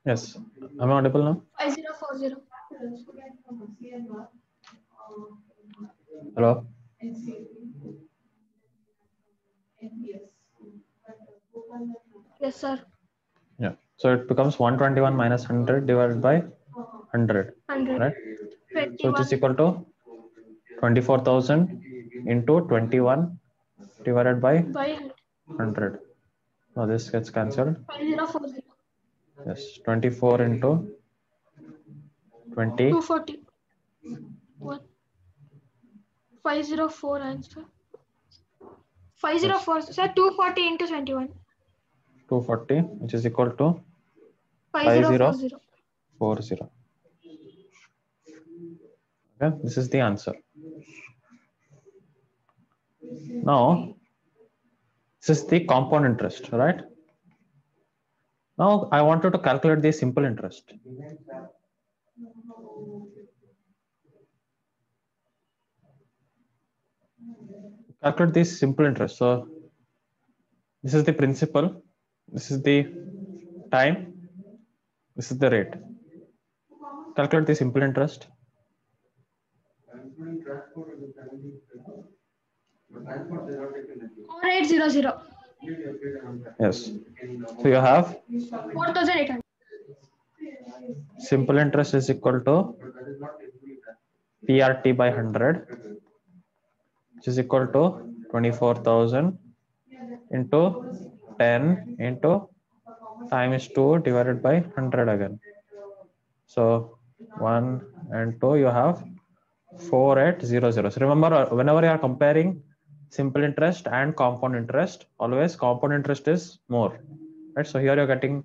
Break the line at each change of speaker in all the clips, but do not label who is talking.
Yes. Am I audible now?
5040.
Hello?
Yes, sir.
Yeah. So it becomes 121 minus 100 divided by 100,
100.
right? So which is
21.
equal to 24,000 into 21 divided by
By
100. Now this gets cancelled.
5040.
Yes. 24 into 20.
240. What? 504 answer. 504.
Yes.
Sir, 240 into 21.
240, which is equal to
5040.
5040. Okay, this is the answer. Now, this is the compound interest, right? Now, I want you to calculate the simple interest. Calculate this simple interest. So, this is the principal, this is the time, this is the rate. Calculate the simple interest.
Or 800.
Yes. So, you have
4800.
simple interest is equal to PRT by 100, which is equal to 24,000 into 10 into time is 2 divided by 100 again. So 1 and 2, you have 4800. So remember, whenever you are comparing simple interest and compound interest, always compound interest is more, right? So here you're getting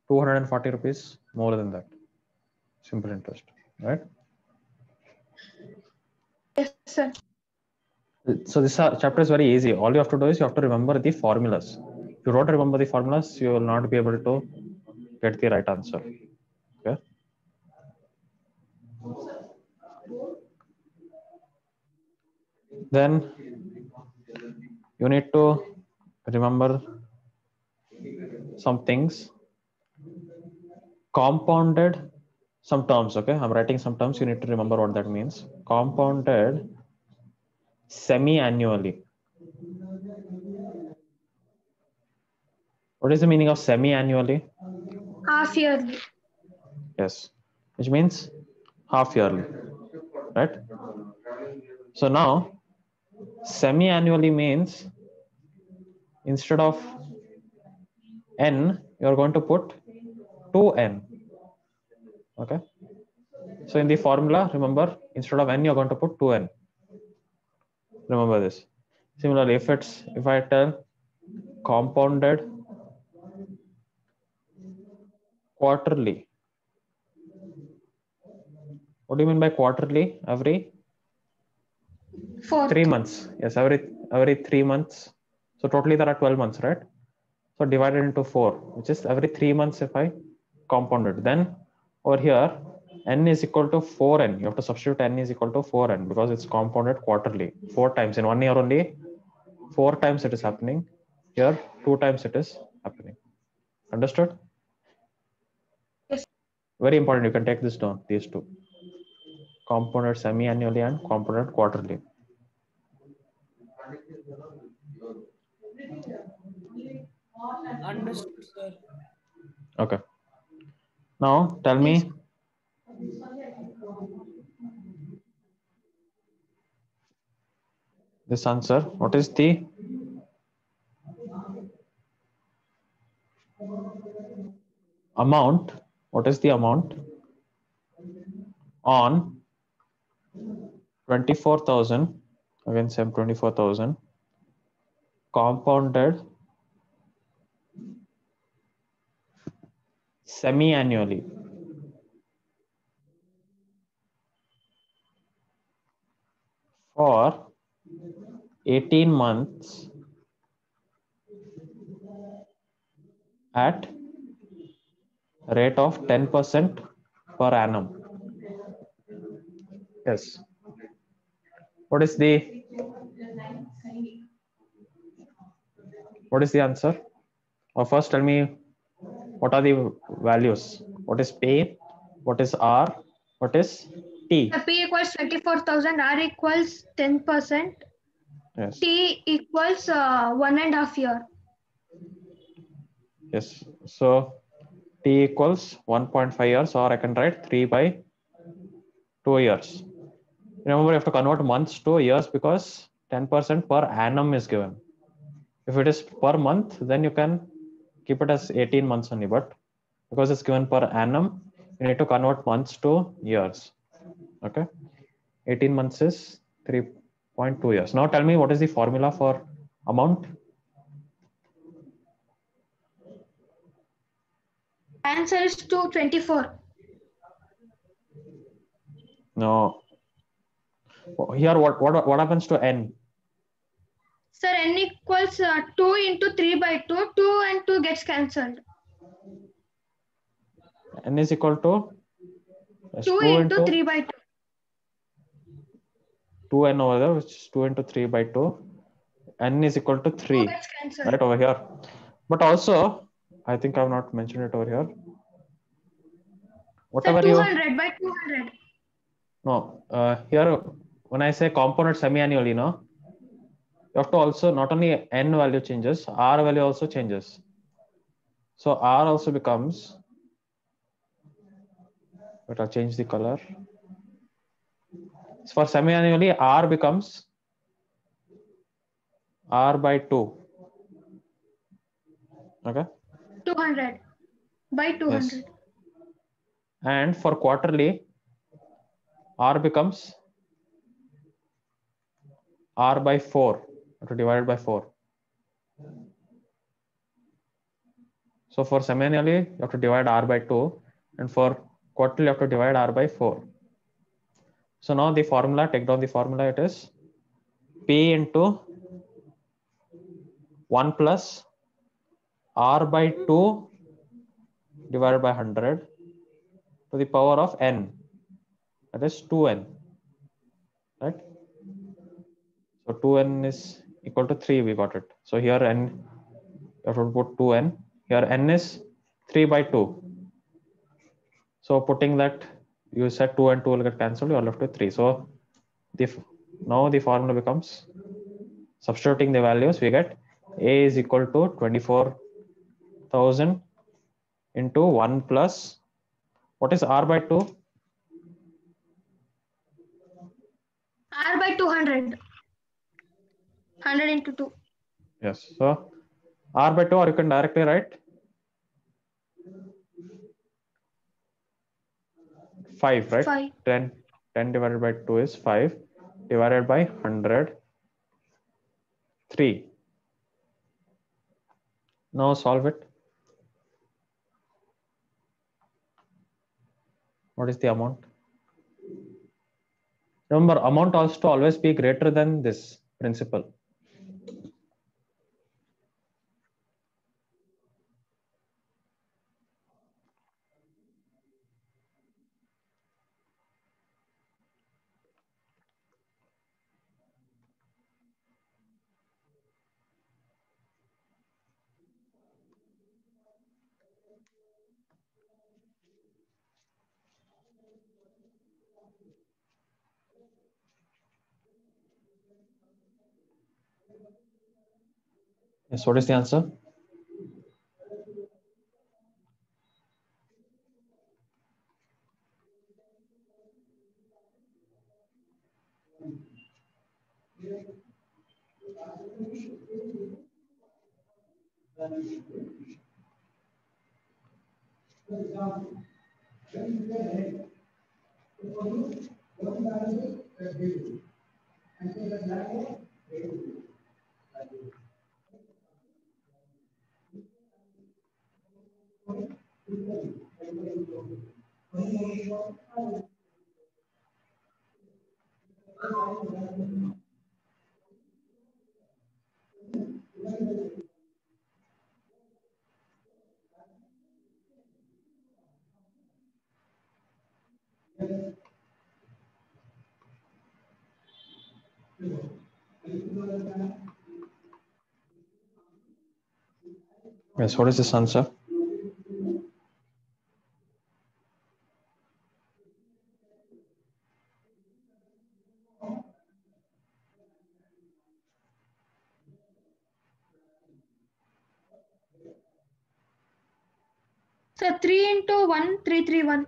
240 rupees more than that simple interest, right?
Yes, sir.
So this chapter is very easy. All you have to do is you have to remember the formulas. If you don't remember the formulas, you will not be able to get the right answer. Okay. Then you need to remember some things. Compounded, some terms. Okay, I'm writing some terms. You need to remember what that means. Compounded semi-annually. What is the meaning of semi-annually?
Half yearly.
Yes, which means half yearly, right? So now semi-annually means instead of n, you are going to put 2n. Okay. So in the formula, remember, instead of n, you're going to put 2n. Remember this. Similarly, if I tell compounded quarterly, what do you mean by quarterly? Every 3 months. Yes, every 3 months. So totally there are 12 months, right? So divided into 4, which is every 3 months if I compound it. Then over here, n is equal to 4n. You have to substitute n is equal to 4n because it's compounded quarterly. 4 times in 1 year only. 4 times it is happening. Here 2 times it is happening. Understood?
Yes.
Very important. You can take this down. These two. Compounded semi-annually and compounded quarterly.
Understood, sir.
Okay. Now tell me this answer. What is the amount? What is the amount on 24,000? Again, same 24,000 compounded semi-annually for 18 months at rate of 10% per annum. Yes. What is the answer? Or first tell me what are the values? What is P? What is R? What is T?
The P equals 24,000, R equals 10%,
Yes.
T equals 1.5 year.
Yes. So T equals 1.5 years, or I can write 3 by 2 years. Remember, you have to convert months to years because 10% per annum is given. If it is per month, then you can keep it as 18 months only. But because it's given per annum, you need to convert months to years. Okay. 18 months is 3.2 years. Now tell me, what is the formula for amount?
Answer is 224.
No. Here, what happens to n?
Sir, N equals 2 into 3 by 2. 2 and 2 gets cancelled.
N is equal to
2
2
into
into
3 by 2.
2n over there, which is 2 into 3 by 2. N is equal to
2
3,
gets cancelled.
right over here. But also, I think I have not mentioned it over here.
Sir,
Whatever you
200 by 200.
no here, when I say component semi-annually, no, you have to also not only n value changes, r value also changes. So r also becomes. But I'll change the color. So for semi-annually, r becomes r by 2. Okay.
200 by 200.
Yes. And for quarterly, r becomes r by 4, to divided by 4. So for semi-annually, you have to divide r by 2, and for quarterly, you have to divide r by 4. So now the formula, take down the formula, it is P into 1 plus r by 2 divided by 100 to the power of n, that is 2n, right? So 2n is equal to 3, we got it. So here n, you have to put 2n. Here n is 3 by 2. So putting that, you said 2 and 2 will get cancelled, you are left with 3. So now the formula becomes, substituting the values, we get A is equal to 24,000 into 1 plus, what is R by 2?
R by 200. 100 into 2.
Yes. So R by 2, or you can directly write 5, right?
5.
10 divided by 2 is 5, divided by 100, 3. Now solve it. What is the amount? Remember, amount has to always be greater than this principal. Yes, what is the answer? Yes, what is this answer?
Sir, 3 into 1, 331.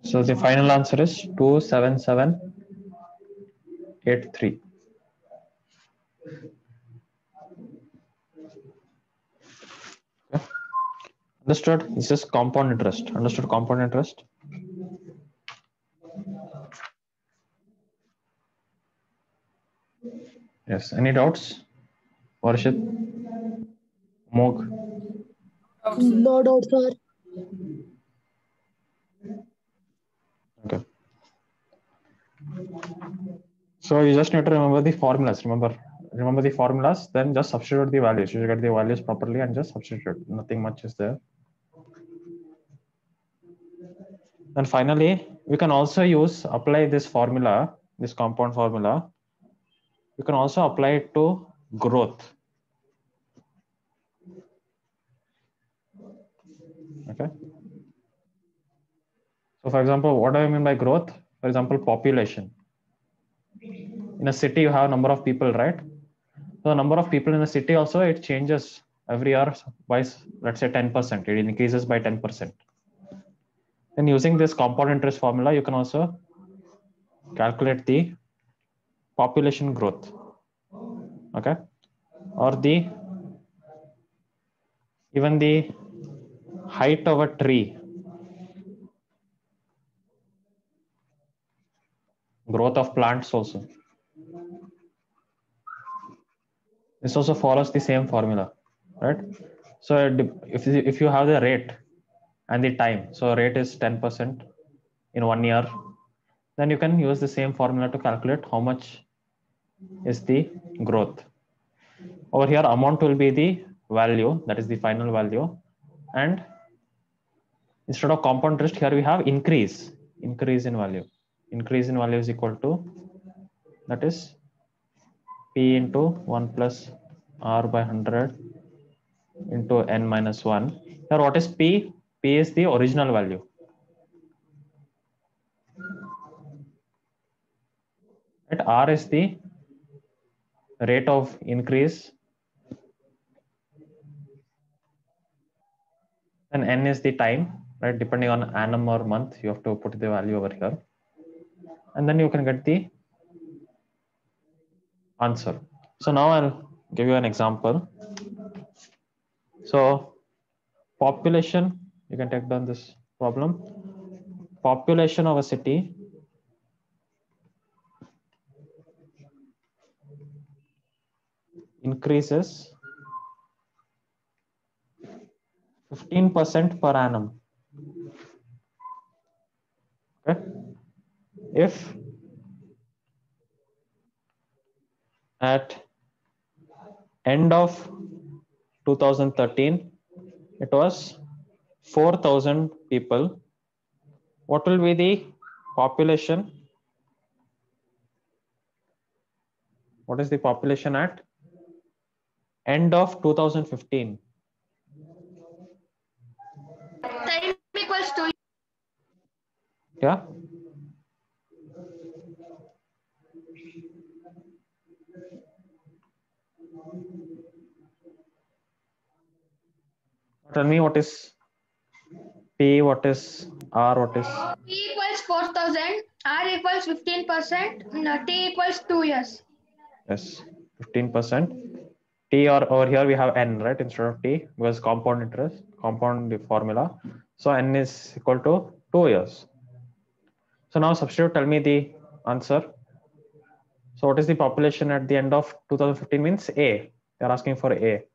So the final answer is 27783. Okay. Understood? This is compound interest. Understood compound interest? Yes. Any doubts? Varshit? Mog?
No doubt, sir.
Okay. So you just need to remember the formulas. Remember the formulas, then just substitute the values. You get the values properly and just substitute. Nothing much is there. And finally, we can also apply this formula, this compound formula. You can also apply it to growth. Okay. So for example, what do I mean by growth? For example, population. In a city, you have a number of people, right? So the number of people in a city also, it changes every year by, let's say, 10%. It increases by 10%. Then using this compound interest formula, you can also calculate the population growth. Okay. Or even the height of a tree, growth of plants also. This also follows the same formula, right? So if you have the rate and the time, so rate is 10% in 1 year, then you can use the same formula to calculate how much is the growth. Over here, amount will be the value, that is the final value, and instead of compound interest, here we have increase in value. Increase in value is equal to, that is P into 1 plus R by 100 into N minus 1. Here what is P? P is the original value. Right? R is the rate of increase, and N is the time, right? Depending on annum or month, you have to put the value over here. And then you can get the answer. So now I'll give you an example. So population, you can take down this problem. Population of a city increases 15% per annum. Okay. If at end of 2013 it was 4,000 people, what will be the population? What is the population at end of 2015?
Time equals 2.
Yeah. Tell me what is P, what is R, what is
P equals 4,000, R equals 15%, T equals 2 years.
yes 15%. T, or over here we have N, right, instead of T, because compound interest, compound the formula. So N is equal to 2 years. So now substitute, tell me the answer. So what is the population at the end of 2015 means A. They are asking for A.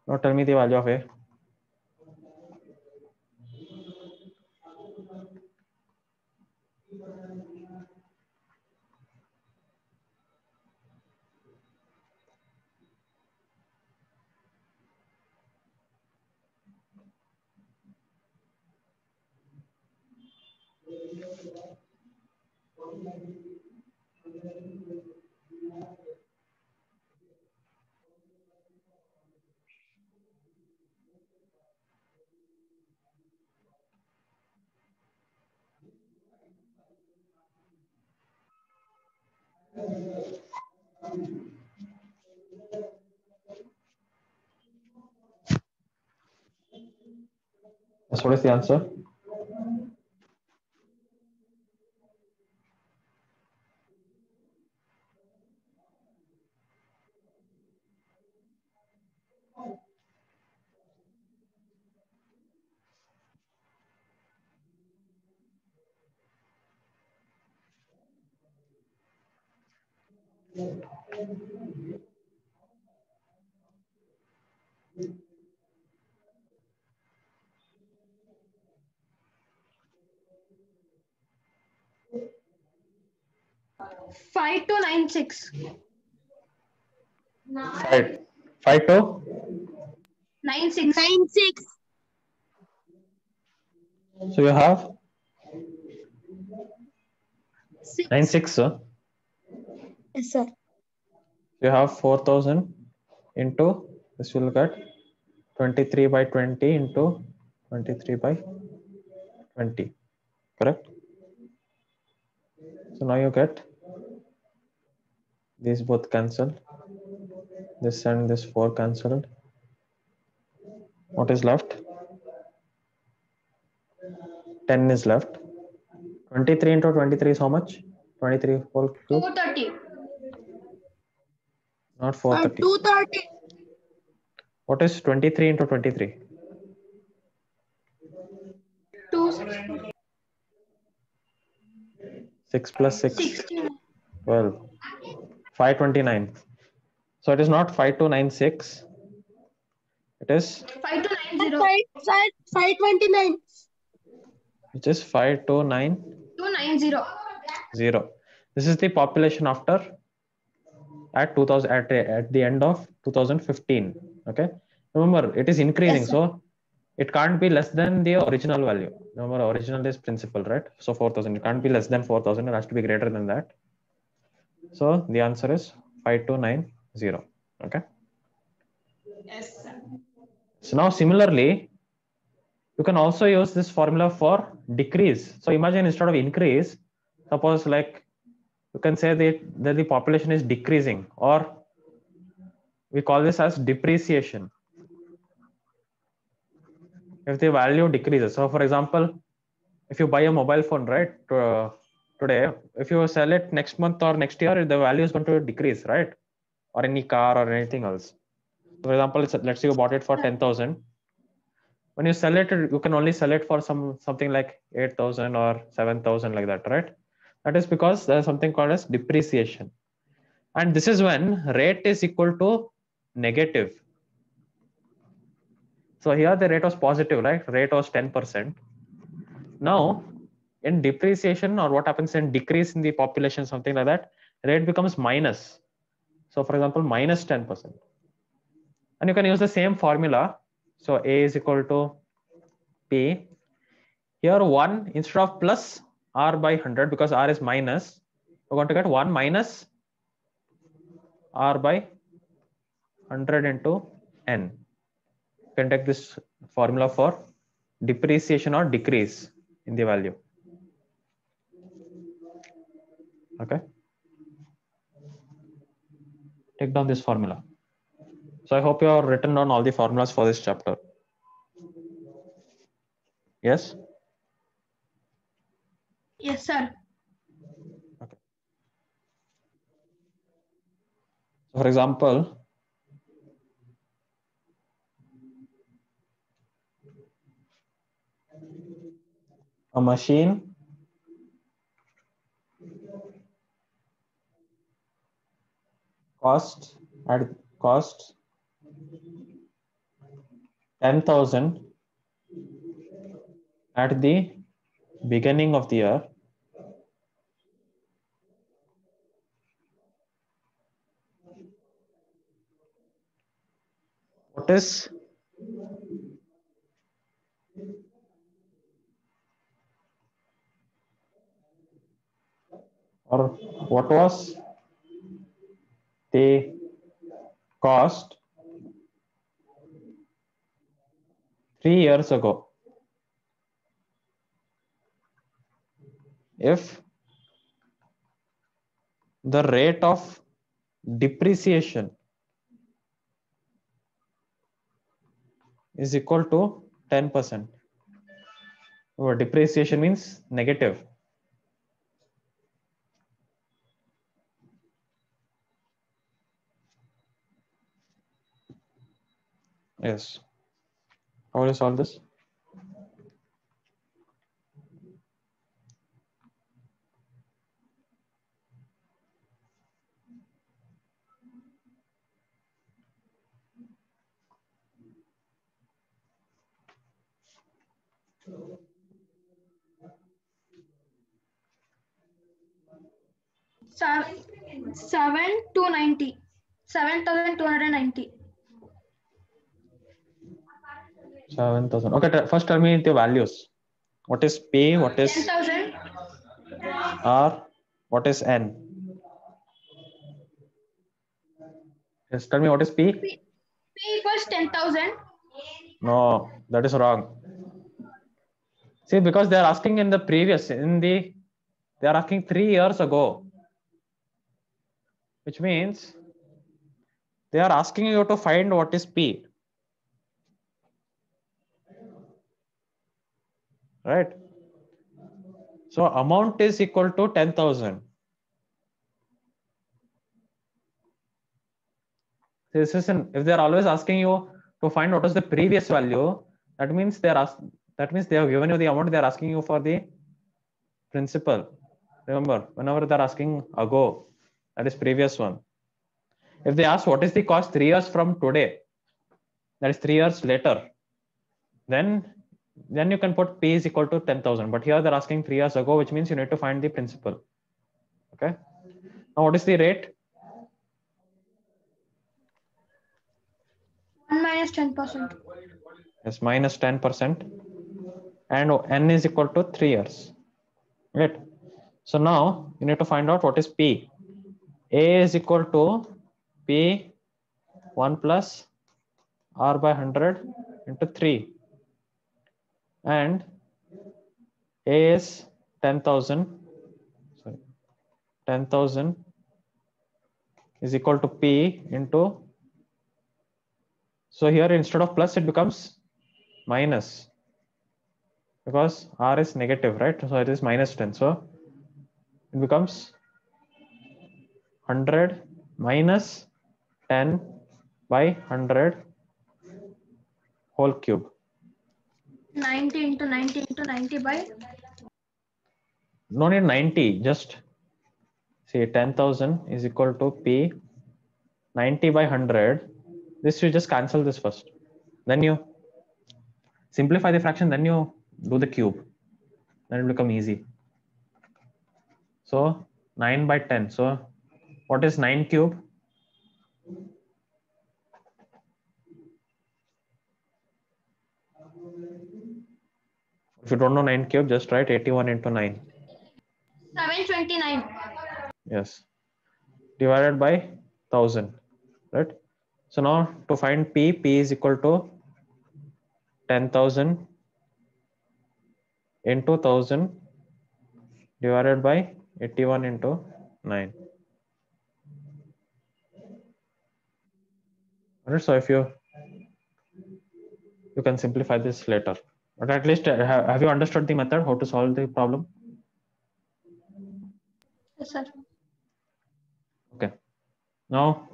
Now tell me the value of A. What is the answer?
Five to 96.
5 to
96.
96.
so you have
6.
96.
Yes, sir.
You have 4,000 into this will get 23 by 20 into 23 by 20. Correct? So now you get these both cancelled. This and this 4 cancelled. What is left? 10 is left. 23 into 23 is how much? 23 whole cube?
430.
Not 430.
230.
What is 23 into 23?
260.
6 plus 6,
16.
12. 529. So it is not 5296. It is
5290.
529.
which is 5290.
290.
This is the population after at 2000 at the end of 2015. Okay. Remember, it is increasing,
Yes, sir.
so it can't be less than the original value. Remember, original is principal, right? So 4,000. It can't be less than 4,000. It has to be greater than that. So the answer is 5290. Okay.
Yes, sir.
So now similarly, you can also use this formula for decrease. So imagine instead of increase, suppose like you can say that the population is decreasing, or we call this as depreciation. If the value decreases, so for example, if you buy a mobile phone, right, today, if you sell it next month or next year, the value is going to decrease, right? Or any car or anything else. For example, let's say you bought it for 10,000. When you sell it, you can only sell it for something like 8,000 or 7,000, like that, right? That is because there is something called as depreciation, and this is when rate is equal to negative. So here the rate was positive, right? Rate was 10%. Now in depreciation, or what happens in decrease in the population, something like that, rate becomes minus. So for example, minus 10%. And you can use the same formula. So A is equal to P. Here 1 instead of plus R by 100, because R is minus, we're going to get 1 minus R by 100 into N. You can take this formula for depreciation or decrease in the value. Okay. Take down this formula. So I hope you have written down all the formulas for this chapter. Yes?
Yes, sir.
Okay. So for example, a machine cost 10,000 at the beginning of the year. What is or what was the cost 3 years ago if the rate of depreciation is equal to 10%? Oh, depreciation means negative. Yes. How will you solve this?
Seven to 90. 7,290.
7,000. Okay, first tell me the values. What is P? What is
10,000.
R? What is N? Yes, tell me what is P?
P equals 10,000.
No, that is wrong. See, because they are asking in the previous, they are asking 3 years ago, which means they are asking you to find what is P, right? So amount is equal to 10,000. This is if they are always asking you to find what is the previous value, that means they have given you the amount. They are asking you for the principal. Remember, whenever they are asking ago, that is previous one. If they ask what is the cost 3 years from today, that is 3 years later, then you can put P is equal to 10,000. But here they're asking 3 years ago, which means you need to find the principal. Okay. Now what is the rate?
1 minus 10%.
Yes, minus 10%. And N is equal to 3 years. Right. So now you need to find out what is P. A is equal to P 1 plus R by 100 into 3. And A is 10,000. Sorry, 10,000 is equal to P into. So here instead of plus, it becomes minus because R is negative, right? So it is minus 10. So it becomes 100 minus 10 by 100 whole cube.
90 into 90 into 90 by.
No need 90, just say 10,000 is equal to P 90 by 100. This you just cancel this first. Then you simplify the fraction, then you do the cube. Then it will become easy. So 9 by 10. So what is 9 cube? If you don't know 9 cube, just write 81 into 9.
729.
Yes. Divided by 1000. Right? So now to find P is equal to 10,000 into 1000 divided by 81 into 9. Alright, so if you can simplify this later, but at least have you understood the method how to solve the problem?
Yes, sir.
Okay. Now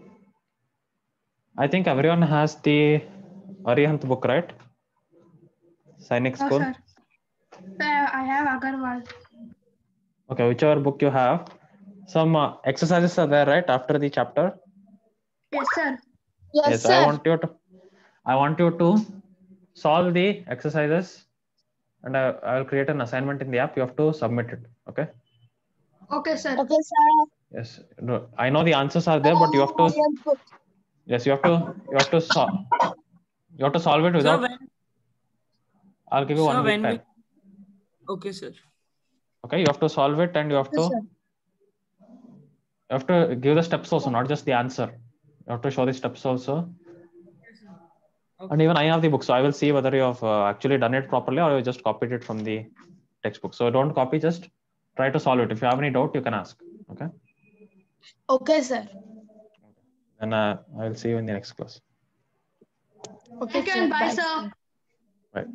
I think everyone has the Arihant book, right? Sainik
No,
school.
sir. I have Agarwal.
Okay, whichever book you have, some exercises are there, right, after the chapter.
Yes, sir.
Yes,
I
sir.
want you to solve the exercises, and I will create an assignment in the app. You have to submit it. Okay.
Okay, sir.
Okay, sir.
Yes. No, I know the answers are there, but you have to.
Arihant book.
Yes, you have to solve. You have to solve it
Sir,
without. I'll give you 1 week
when
time.
okay, sir.
Okay, you have to solve it, and you have
Okay, sir.
to give the steps also, not just the answer. You have to show the steps also.
Okay.
And even I have the book, so I will see whether you have actually done it properly or you just copied it from the textbook. So don't copy, just try to solve it. If you have any doubt, you can ask. Okay.
Okay, sir.
And I will see you in the next class.
Okay,
Thank you
sir.
and bye,
Bye,
sir.
sir.
Bye.